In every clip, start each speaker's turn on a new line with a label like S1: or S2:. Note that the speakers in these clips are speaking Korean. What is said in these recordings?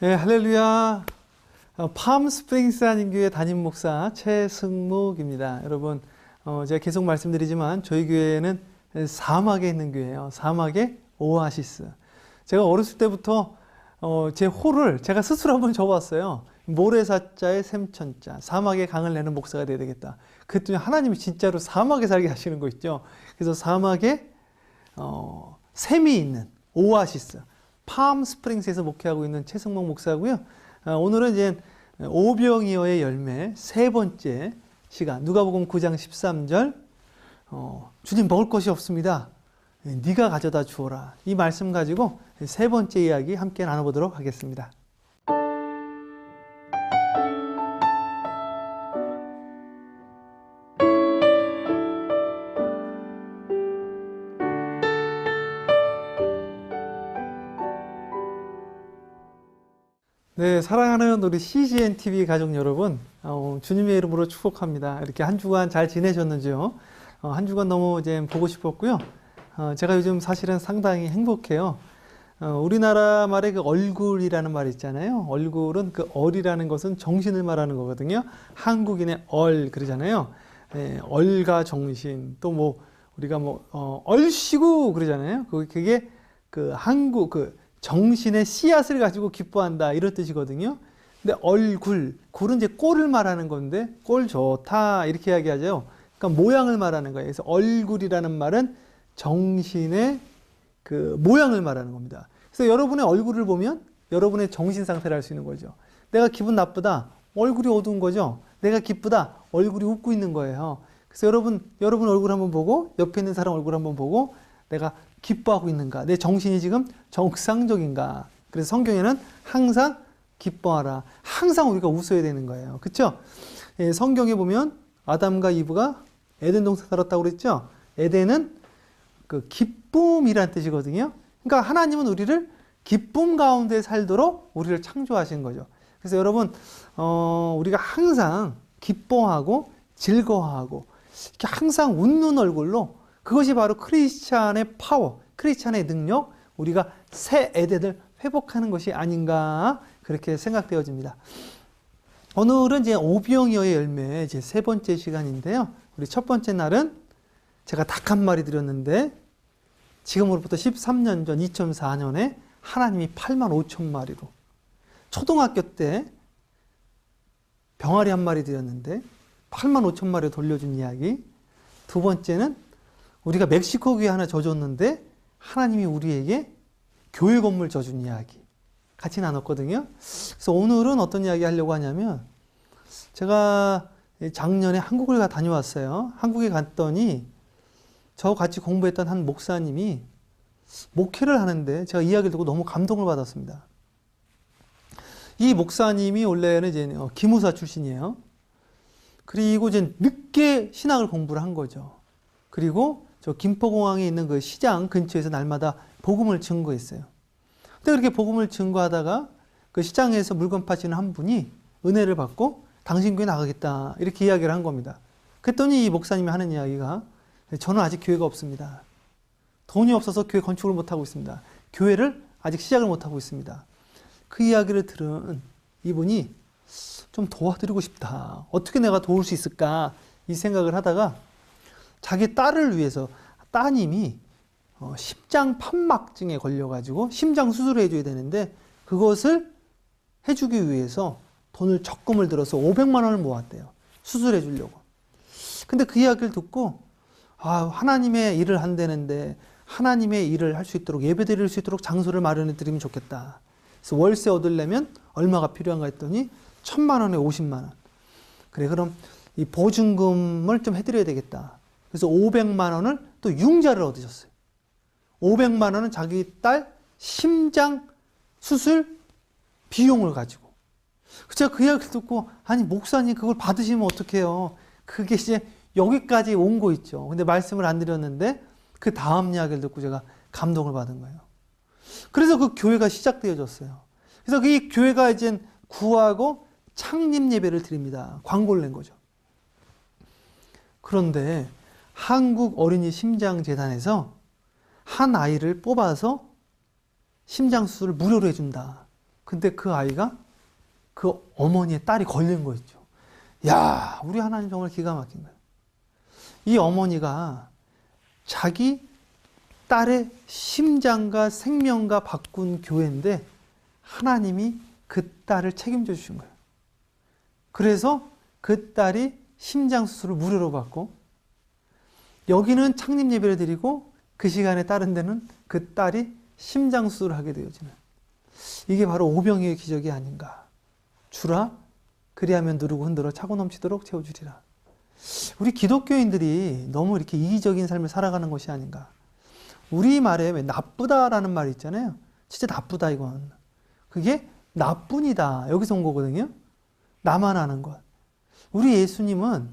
S1: 네, 할렐루야. 팜스프링스 한인교회 담임 목사 최승묵입니다. 여러분, 제가 계속 말씀드리지만 저희 교회는 사막에 있는 교회예요. 사막의 오아시스. 제가 어렸을 때부터 제 호를 제가 스스로 한번 적어봤어요. 모래사자의 샘천자, 사막에 강을 내는 목사가 되어야 되겠다. 그랬더니 하나님이 진짜로 사막에 살게 하시는 거 있죠. 그래서 사막에 샘이 있는 오아시스, 팜스프링스에서 목회하고 있는 최승목 목사고요. 오늘은 이제 오병이어의 열매 세 번째 시간, 누가복음 9장 13절, 주님 먹을 것이 없습니다. 네가 가져다 주어라. 이 말씀 가지고 세 번째 이야기 함께 나눠보도록 하겠습니다. 네, 사랑하는 우리 CGN TV 가족 여러분, 주님의 이름으로 축복합니다. 이렇게 한 주간 잘 지내셨는지요? 한 주간 너무 이제 보고 싶었고요. 제가 요즘 사실은 상당히 행복해요. 우리나라 말에 그 얼굴이라는 말이 있잖아요. 얼굴은 그 얼이라는 것은 정신을 말하는 거거든요. 한국인의 얼 그러잖아요. 네, 얼과 정신, 또 뭐 우리가 얼씨구 그러잖아요. 그게 그 한국 정신의 씨앗을 가지고 기뻐한다 이런 뜻이거든요. 근데 얼굴, 굴은 이제 꼴을 말하는 건데 꼴 좋다 이렇게 이야기하죠. 그러니까 모양을 말하는 거예요. 그래서 얼굴이라는 말은 정신의 그 모양을 말하는 겁니다. 그래서 여러분의 얼굴을 보면 여러분의 정신 상태를 알 수 있는 거죠. 내가 기분 나쁘다, 얼굴이 어두운 거죠. 내가 기쁘다, 얼굴이 웃고 있는 거예요. 그래서 여러분 얼굴 한번 보고 옆에 있는 사람 얼굴 한번 보고 내가 기뻐하고 있는가? 내 정신이 지금 정상적인가? 그래서 성경에는 항상 기뻐하라. 항상 우리가 웃어야 되는 거예요. 그렇죠? 성경에 보면 아담과 이브가 에덴 동산 살았다고 그랬죠? 에덴은 그 기쁨이란 뜻이거든요. 그러니까 하나님은 우리를 기쁨 가운데 살도록 우리를 창조하신 거죠. 그래서 여러분, 우리가 항상 기뻐하고 즐거워하고 이렇게 항상 웃는 얼굴로, 그것이 바로 크리스찬의 파워, 크리스찬의 능력, 우리가 새 에덴을 회복하는 것이 아닌가 그렇게 생각되어집니다. 오늘은 이제 오병이어의 열매 이제 세 번째 시간인데요. 우리 첫 번째 날은 제가 닭 한 마리 드렸는데 지금으로부터 13년 전 2004년에 하나님이 8만 5천 마리로, 초등학교 때 병아리 한 마리 드렸는데 8만 5천 마리 돌려준 이야기. 두 번째는 우리가 멕시코 교회 하나 져줬는데 하나님이 우리에게 교회 건물 져준 이야기 같이 나눴거든요. 그래서 오늘은 어떤 이야기 하려고 하냐면, 제가 작년에 한국을 다녀왔어요. 한국에 갔더니 저 같이 공부했던 한 목사님이 목회를 하는데 제가 이야기를 듣고 너무 감동을 받았습니다. 이 목사님이 원래는 이제 기무사 출신이에요. 그리고 이제 늦게 신학을 공부를 한 거죠. 그리고 저 김포공항에 있는 그 시장 근처에서 날마다 복음을 증거했어요. 근데 그렇게 복음을 증거하다가 그 시장에서 물건 파시는 한 분이 은혜를 받고 당신 교회 나가겠다 이렇게 이야기를 한 겁니다. 그랬더니 이 목사님이 하는 이야기가, 저는 아직 교회가 없습니다. 돈이 없어서 교회 건축을 못하고 있습니다. 교회를 아직 시작을 못하고 있습니다. 그 이야기를 들은 이분이 좀 도와드리고 싶다. 어떻게 내가 도울 수 있을까? 이 생각을 하다가 자기 딸을 위해서, 따님이 심장 판막증에 걸려가지고 심장 수술을 해줘야 되는데 그것을 해주기 위해서 돈을 적금을 들어서 500만 원을 모았대요. 수술해 주려고. 근데 그 이야기를 듣고, 하나님의 일을 한다는데 하나님의 일을 할 수 있도록, 예배 드릴 수 있도록 장소를 마련해 드리면 좋겠다. 그래서 월세 얻으려면 얼마가 필요한가 했더니 1,000만 원에 50만 원. 그래, 그럼 이 보증금을 좀 해드려야 되겠다. 그래서 500만 원을 또 융자를 얻으셨어요. 500만 원은 자기 딸 심장 수술 비용을 가지고. 제가 그 이야기를 듣고, 아니 목사님 그걸 받으시면 어떡해요. 그게 이제 여기까지 온 거 있죠. 근데 말씀을 안 드렸는데 그 다음 이야기를 듣고 제가 감동을 받은 거예요. 그래서 그 교회가 시작되어졌어요. 그래서 이 교회가 이제 구하고 창립 예배를 드립니다. 광고를 낸 거죠. 그런데 한국 어린이 심장재단에서 한 아이를 뽑아서 심장 수술을 무료로 해준다. 근데 그 아이가 그 어머니의 딸이 걸린 거 있죠. 야, 우리 하나님 정말 기가 막힌 거예요. 이 어머니가 자기 딸의 심장과 생명과 바꾼 교회인데 하나님이 그 딸을 책임져 주신 거예요. 그래서 그 딸이 심장 수술을 무료로 받고 여기는 창립 예배를 드리고 그 시간에 다른 데는 그 딸이 심장 수술을 하게 되어지는 이게 바로 오병이의 기적이 아닌가. 주라 그리하면 누르고 흔들어 차고 넘치도록 채워주리라. 우리 기독교인들이 너무 이렇게 이기적인 삶을 살아가는 것이 아닌가. 우리말에 왜 나쁘다라는 말이 있잖아요. 진짜 나쁘다 이건. 그게 나뿐이다. 여기서 온 거거든요. 나만 아는 것. 우리 예수님은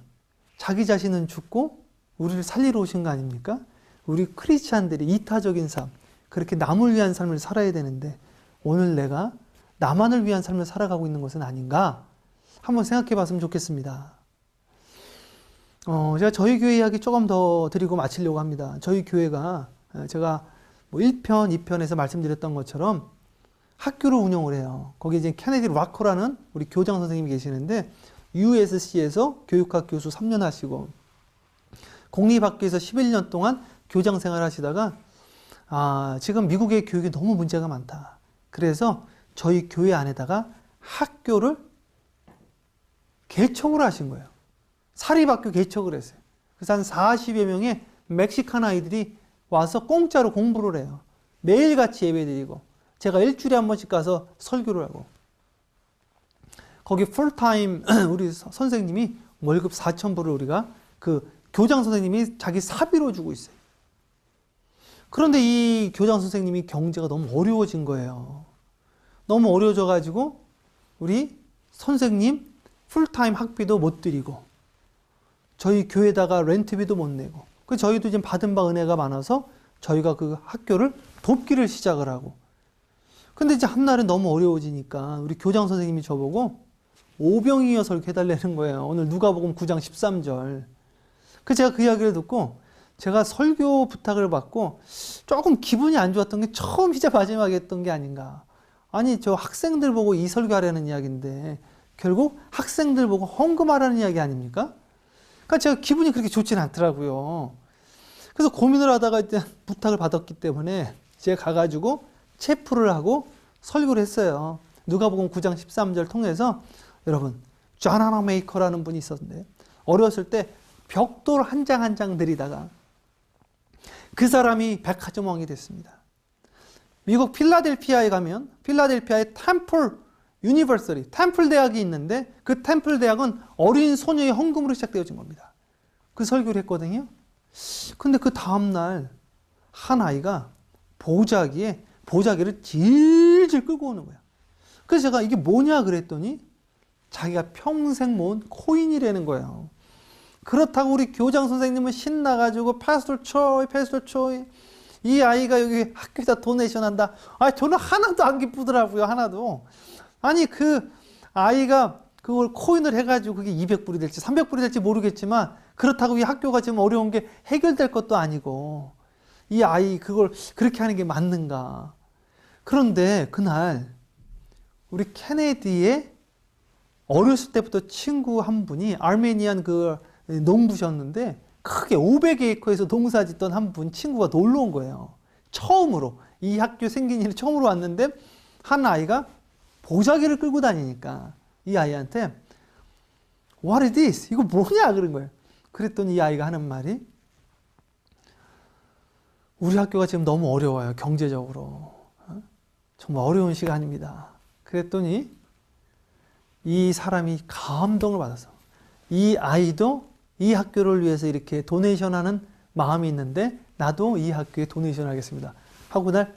S1: 자기 자신은 죽고 우리를 살리러 오신 거 아닙니까? 우리 크리스찬들이 이타적인 삶, 그렇게 남을 위한 삶을 살아야 되는데 오늘 내가 나만을 위한 삶을 살아가고 있는 것은 아닌가? 한번 생각해 봤으면 좋겠습니다. 제가 저희 교회 이야기 조금 더 드리고 마치려고 합니다. 저희 교회가 제가 뭐 1편, 2편에서 말씀드렸던 것처럼 학교를 운영을 해요. 거기 이제 케네디 라커라는 우리 교장 선생님이 계시는데 USC에서 교육학 교수 3년 하시고 공립학교에서 11년 동안 교장 생활 하시다가 지금 미국의 교육이 너무 문제가 많다. 그래서 저희 교회 안에다가 학교를 개척을 하신 거예요. 사립학교 개척을 했어요. 그래서 한 40여 명의 멕시칸 아이들이 와서 공짜로 공부를 해요. 매일같이 예배드리고 제가 일주일에 한 번씩 가서 설교를 하고 거기 풀타임 우리 선생님이 월급 4,000불을 우리가 그 교장 선생님이 자기 사비로 주고 있어요. 그런데 이 교장 선생님이 경제가 너무 어려워진 거예요. 너무 어려워져 가지고 우리 선생님 풀타임 학비도 못 드리고 저희 교회에다가 렌트비도 못 내고 그 저희도 지금 받은 바 은혜가 많아서 저희가 그 학교를 돕기를 시작을 하고 근데 이제 한날은 너무 어려워지니까 우리 교장 선생님이 저보고 오병이어 설교 해달라는 거예요. 오늘 누가복음 9장 13절. 그래서 제가 그 이야기를 듣고 제가 설교 부탁을 받고 조금 기분이 안 좋았던 게 처음이자 마지막에 했던 게 아닌가. 아니 저 학생들 보고 이 설교하려는 이야기인데 결국 학생들 보고 헌금하라는 이야기 아닙니까? 그러니까 제가 기분이 그렇게 좋지는 않더라고요. 그래서 고민을 하다가 일단 부탁을 받았기 때문에 제가 가가지고 체프를 하고 설교를 했어요. 누가복음 9장 13절 통해서 여러분 존 하나 메이커라는 분이 있었는데 어렸을 때 벽돌 한 장 한 장 들이다가 그 사람이 백화점 왕이 됐습니다. 미국 필라델피아에 가면 필라델피아의 템플 유니버시티, 템플 대학이 있는데 그 템플 대학은 어린 소녀의 헌금으로 시작되어진 겁니다. 그 설교를 했거든요. 근데 그 다음날 한 아이가 보자기를 질질 끌고 오는 거야. 그래서 제가 이게 뭐냐 그랬더니 자기가 평생 모은 코인이라는 거예요. 그렇다고 우리 교장 선생님은 신나가지고 패스tor 초이 이 아이가 여기 학교에다 도네이션 한다. 저는 하나도 안 기쁘더라고요. 하나도. 아니 그 아이가 그걸 코인을 해가지고 그게 200불이 될지 300불이 될지 모르겠지만 그렇다고 이 학교가 지금 어려운 게 해결될 것도 아니고 이 아이 그걸 그렇게 하는 게 맞는가. 그런데 그날 우리 케네디의 어렸을 때부터 친구 한 분이 아르메니안 그 농부셨는데 크게 500에이커에서 농사 짓던 한 분 친구가 놀러 온 거예요. 처음으로 이 학교 생긴 일이 처음으로 왔는데 한 아이가 보자기를 끌고 다니니까 이 아이한테 What is this? 이거 뭐냐? 그런 거예요. 그랬더니 이 아이가 하는 말이 우리 학교가 지금 너무 어려워요. 경제적으로. 정말 어려운 시간입니다. 그랬더니 이 사람이 감동을 받았어. 이 아이도 이 학교를 위해서 이렇게 도네이션하는 마음이 있는데 나도 이 학교에 도네이션 하겠습니다. 하고 날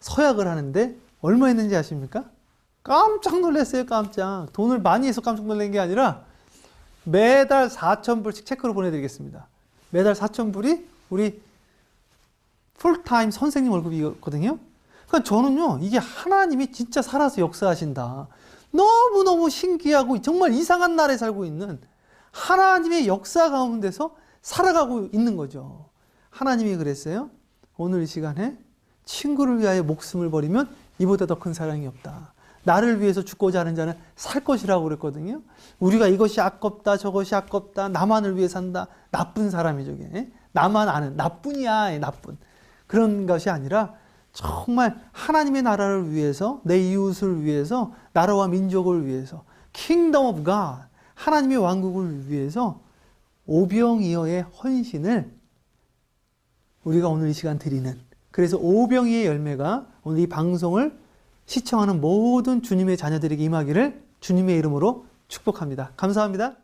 S1: 서약을 하는데 얼마 했는지 아십니까? 깜짝 놀랐어요. 깜짝. 돈을 많이 해서 깜짝 놀란 게 아니라 매달 4,000불씩 체크로 보내드리겠습니다. 매달 4,000불이 우리 풀타임 선생님 월급이거든요. 그러니까 저는요, 이게 하나님이 진짜 살아서 역사하신다. 너무너무 신기하고 정말 이상한 나라에 살고 있는 하나님의 역사 가운데서 살아가고 있는 거죠. 하나님이 그랬어요. 오늘 이 시간에 친구를 위하여 목숨을 버리면 이보다 더 큰 사랑이 없다. 나를 위해서 죽고자 하는 자는 살 것이라고 그랬거든요. 우리가 이것이 아깝다, 저것이 아깝다, 나만을 위해 산다. 나쁜 사람이죠. 이게. 나만 아는, 나뿐이야, 나쁜. 그런 것이 아니라 정말 하나님의 나라를 위해서, 내 이웃을 위해서, 나라와 민족을 위해서, 킹덤 오브 갓, 하나님의 왕국을 위해서 오병이어의 헌신을 우리가 오늘 이 시간 드리는, 그래서 오병이의 열매가 오늘 이 방송을 시청하는 모든 주님의 자녀들에게 임하기를 주님의 이름으로 축복합니다. 감사합니다.